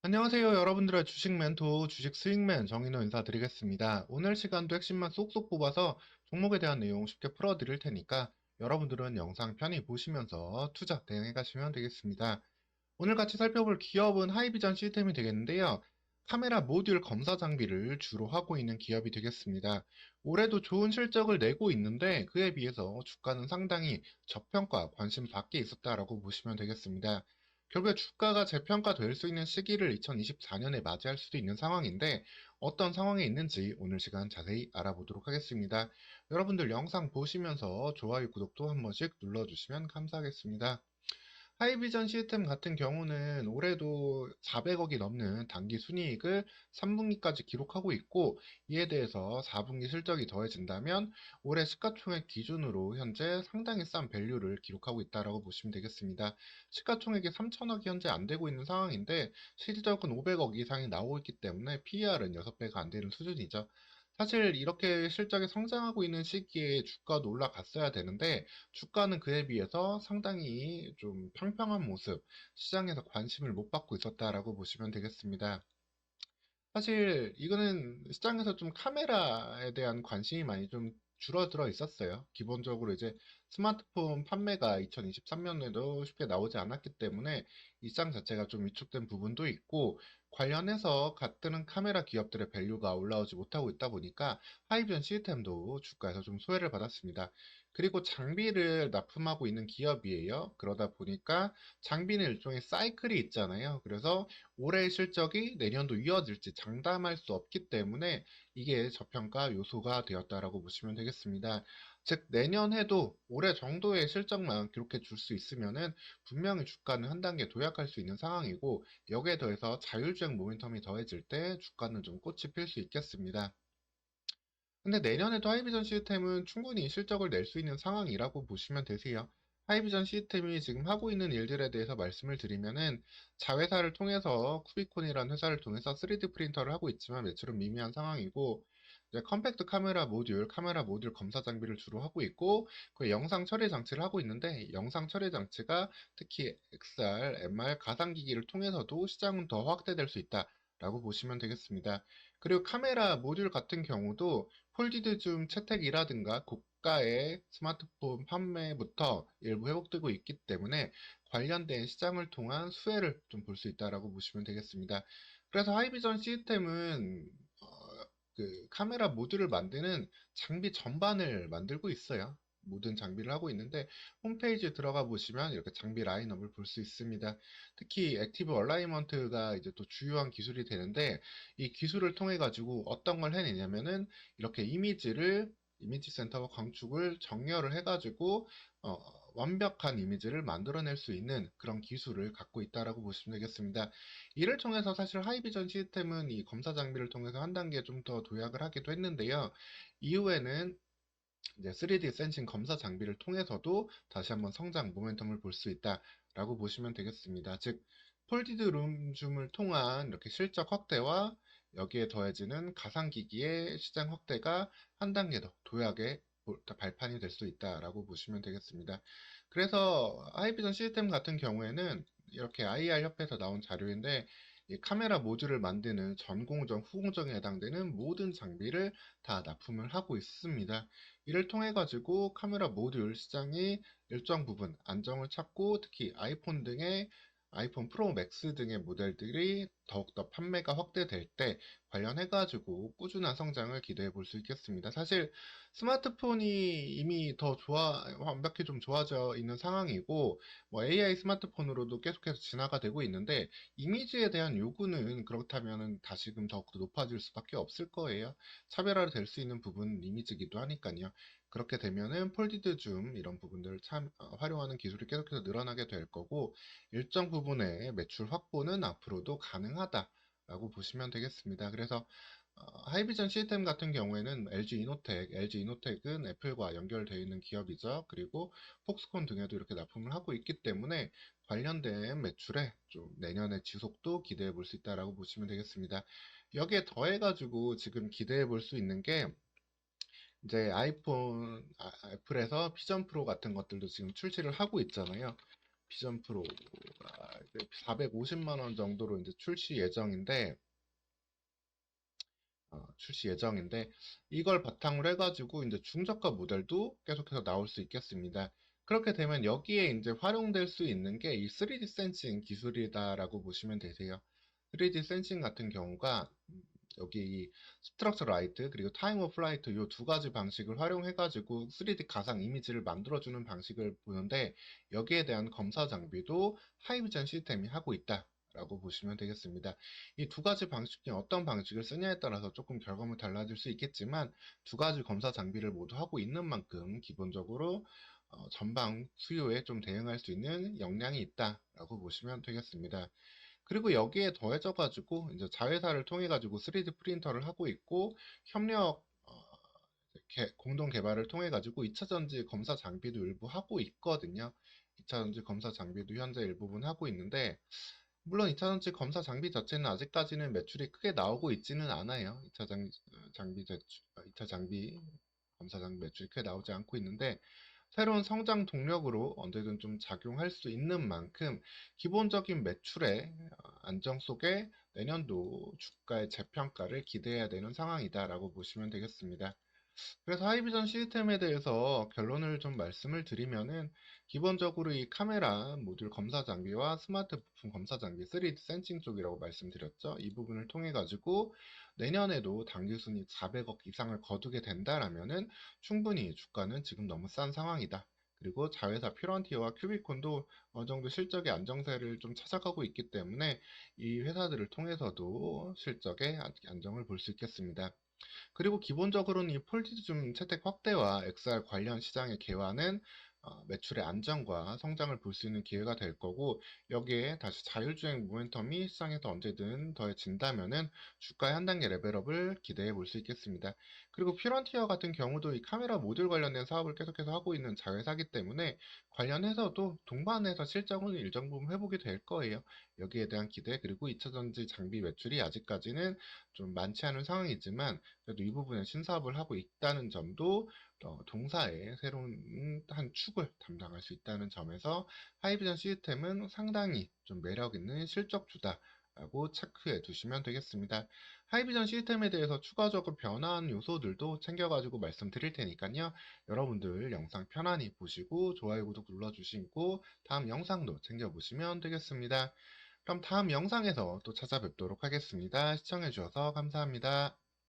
안녕하세요. 여러분들의 주식 멘토, 주식 스윙맨 정인호 인사드리겠습니다. 오늘 시간도 핵심만 쏙쏙 뽑아서 종목에 대한 내용 쉽게 풀어드릴 테니까 여러분들은 영상 편히 보시면서 투자 대응해 가시면 되겠습니다. 오늘 같이 살펴볼 기업은 하이비전 시스템이 되겠는데요. 카메라 모듈 검사 장비를 주로 하고 있는 기업이 되겠습니다. 올해도 좋은 실적을 내고 있는데 그에 비해서 주가는 상당히 저평가 관심 밖에 있었다라고 보시면 되겠습니다. 결국에 주가가 재평가될 수 있는 시기를 2024년에 맞이할 수도 있는 상황인데 어떤 상황에 있는지 오늘 시간 자세히 알아보도록 하겠습니다. 여러분들 영상 보시면서 좋아요, 구독도 한 번씩 눌러주시면 감사하겠습니다. 하이비전 시스템 같은 경우는 올해도 400억이 넘는 단기 순이익을 3분기까지 기록하고 있고, 이에 대해서 4분기 실적이 더해진다면 올해 시가총액 기준으로 현재 상당히 싼 밸류를 기록하고 있다고 보시면 되겠습니다. 시가총액이 3천억이 현재 안 되고 있는 상황인데 실적은 500억 이상이 나오고 있기 때문에 PER은 6배가 안 되는 수준이죠. 사실 이렇게 실적이 성장하고 있는 시기에 주가도 올라갔어야 되는데 주가는 그에 비해서 상당히 좀 평평한 모습, 시장에서 관심을 못 받고 있었다라고 보시면 되겠습니다. 사실 이거는 시장에서 좀 카메라에 대한 관심이 많이 좀 줄어들어 있었어요. 기본적으로 이제 스마트폰 판매가 2023년에도 쉽게 나오지 않았기 때문에 이 시장 자체가 좀 위축된 부분도 있고 관련해서 같은 카메라 기업들의 밸류가 올라오지 못하고 있다 보니까 하이비전 시스템도 주가에서 좀 소외를 받았습니다. 그리고 장비를 납품하고 있는 기업이에요. 그러다 보니까 장비는 일종의 사이클이 있잖아요. 그래서 올해의 실적이 내년도 이어질지 장담할 수 없기 때문에 이게 저평가 요소가 되었다라고 보시면 되겠습니다. 즉 내년에도 올해 정도의 실적만 기록해 줄 수 있으면은 분명히 주가는 한 단계 도약할 수 있는 상황이고 여기에 더해서 자율주행 모멘텀이 더해질 때 주가는 좀 꽃이 필 수 있겠습니다. 근데 내년에도 하이비전 시스템은 충분히 실적을 낼 수 있는 상황이라고 보시면 되세요. 하이비전 시스템이 지금 하고 있는 일들에 대해서 말씀을 드리면은 자회사를 통해서 쿠비콘이라는 회사를 통해서 3D 프린터를 하고 있지만 매출은 미미한 상황이고 이제 컴팩트 카메라 모듈 검사 장비를 주로 하고 있고 그 영상 처리 장치를 하고 있는데 영상 처리 장치가 특히 XR, MR 가상기기를 통해서도 시장은 더 확대될 수 있다. 라고 보시면 되겠습니다. 그리고 카메라 모듈 같은 경우도 폴디드 줌 채택이라든가 고가의 스마트폰 판매부터 일부 회복되고 있기 때문에 관련된 시장을 통한 수혜를 좀 볼 수 있다라고 보시면 되겠습니다. 그래서 하이비전 시스템은 그 카메라 모듈을 만드는 장비 전반을 만들고 있어요. 모든 장비를 하고 있는데 홈페이지에 들어가 보시면 이렇게 장비 라인업을 볼 수 있습니다. 특히 액티브 얼라이먼트가 이제 또 주요한 기술이 되는데 이 기술을 통해 가지고 어떤 걸 해내냐면은 이렇게 이미지 센터와 광축을 정렬을 해가지고 완벽한 이미지를 만들어낼 수 있는 그런 기술을 갖고 있다라고 보시면 되겠습니다. 이를 통해서 사실 하이비전 시스템은 이 검사 장비를 통해서 한 단계 좀 더 도약을 하기도 했는데요. 이후에는 이제 3D 센싱 검사 장비를 통해서도 다시 한번 성장 모멘텀을 볼 수 있다라고 보시면 되겠습니다. 즉, 폴디드 룸줌을 통한 이렇게 실적 확대와 여기에 더해지는 가상기기의 시장 확대가 한 단계 더 도약의 발판이 될 수 있다라고 보시면 되겠습니다. 그래서 하이비전 시스템 같은 경우에는 이렇게 IR 협회에서 나온 자료인데 이 카메라 모듈을 만드는 전공정, 후공정에 해당되는 모든 장비를 다 납품을 하고 있습니다. 이를 통해 가지고 카메라 모듈 시장이 일정 부분 안정을 찾고 특히 아이폰 등의 아이폰 프로 맥스 등의 모델들이 더욱더 판매가 확대될 때 관련해 가지고 꾸준한 성장을 기대해 볼 수 있겠습니다. 사실 스마트폰이 이미 더 완벽히 좀 좋아져 있는 상황이고 뭐 AI 스마트폰으로도 계속해서 진화가 되고 있는데 이미지에 대한 요구는 그렇다면은 다시금 더욱더 높아질 수밖에 없을 거예요. 차별화를 될 수 있는 부분은 이미지기도 하니까요. 그렇게 되면은 폴디드 줌 이런 부분들을 활용하는 기술이 계속해서 늘어나게 될 거고 일정 부분의 매출 확보는 앞으로도 가능하다라고 보시면 되겠습니다. 그래서 하이비전 시스템 같은 경우에는 LG 이노텍은 애플과 연결되어 있는 기업이죠. 그리고 폭스콘 등에도 이렇게 납품을 하고 있기 때문에 관련된 매출에 좀 내년에 지속도 기대해 볼 수 있다라고 보시면 되겠습니다. 여기에 더해가지고 지금 기대해 볼 수 있는 게 이제 애플에서 비전 프로 같은 것들도 지금 출시를 하고 있잖아요. 비전 프로가 450만 원 정도로 이제 출시 예정인데 이걸 바탕으로 해가지고 이제 중저가 모델도 계속해서 나올 수 있겠습니다. 그렇게 되면 여기에 이제 활용될 수 있는 게 이 3D 센싱 기술이다라고 보시면 되세요. 3D 센싱 같은 경우가 여기 이 스트럭처 라이트 그리고 타임 오브 플라이트 이 두 가지 방식을 활용해가지고 3D 가상 이미지를 만들어주는 방식을 보는데 여기에 대한 검사 장비도 하이비전 시스템이 하고 있다라고 보시면 되겠습니다. 이 두 가지 방식 중에 어떤 방식을 쓰냐에 따라서 조금 결과물 달라질 수 있겠지만 두 가지 검사 장비를 모두 하고 있는 만큼 기본적으로 전방 수요에 좀 대응할 수 있는 역량이 있다라고 보시면 되겠습니다. 그리고 여기에 더해져 가지고 이제 자회사를 통해 가지고 3D 프린터를 하고 있고 협력 공동 개발을 통해 가지고 2차 전지 검사 장비도 일부 하고 있거든요. 2차 전지 검사 장비도 현재 일부분 하고 있는데 물론 2차 전지 검사 장비 자체는 아직까지는 매출이 크게 나오고 있지는 않아요. 2차 장비 검사 장비 매출이 크게 나오지 않고 있는데 새로운 성장 동력으로 언제든 좀 작용할 수 있는 만큼 기본적인 매출의 안정 속에 내년도 주가의 재평가를 기대해야 되는 상황이다라고 보시면 되겠습니다. 그래서 하이비전 시스템에 대해서 결론을 좀 말씀을 드리면은 기본적으로 이 카메라 모듈 검사 장비와 스마트 부품 검사 장비 3D 센싱 쪽이라고 말씀드렸죠. 이 부분을 통해 가지고 내년에도 당기 순이익 400억 이상을 거두게 된다라면은 충분히 주가는 지금 너무 싼 상황이다. 그리고 자회사 퓨런티어와 큐비콘도 어느 정도 실적의 안정세를 좀 찾아가고 있기 때문에 이 회사들을 통해서도 실적의 안정을 볼 수 있겠습니다. 그리고 기본적으로는 이 폴티즘 채택 확대와 XR 관련 시장의 개화는 매출의 안정과 성장을 볼 수 있는 기회가 될 거고 여기에 다시 자율주행 모멘텀이 시장에서 언제든 더해진다면은 주가의 한 단계 레벨업을 기대해 볼 수 있겠습니다. 그리고 퓨런티어 같은 경우도 이 카메라 모듈 관련된 사업을 계속해서 하고 있는 자회사기 때문에 관련해서도 동반해서 실적은 일정 부분 회복이 될 거예요. 여기에 대한 기대 그리고 2차전지 장비 매출이 아직까지는 좀 많지 않은 상황이지만 그래도 이 부분에 신사업을 하고 있다는 점도 동사의 새로운 한 축을 담당할 수 있다는 점에서 하이비전 시스템은 상당히 좀 매력 있는 실적주다 라고 체크해 두시면 되겠습니다. 하이비전 시스템에 대해서 추가적으로 변화한 요소들도 챙겨가지고 말씀드릴 테니까요. 여러분들 영상 편안히 보시고 좋아요, 구독 눌러주시고 다음 영상도 챙겨보시면 되겠습니다. 그럼 다음 영상에서 또 찾아뵙도록 하겠습니다. 시청해주셔서 감사합니다.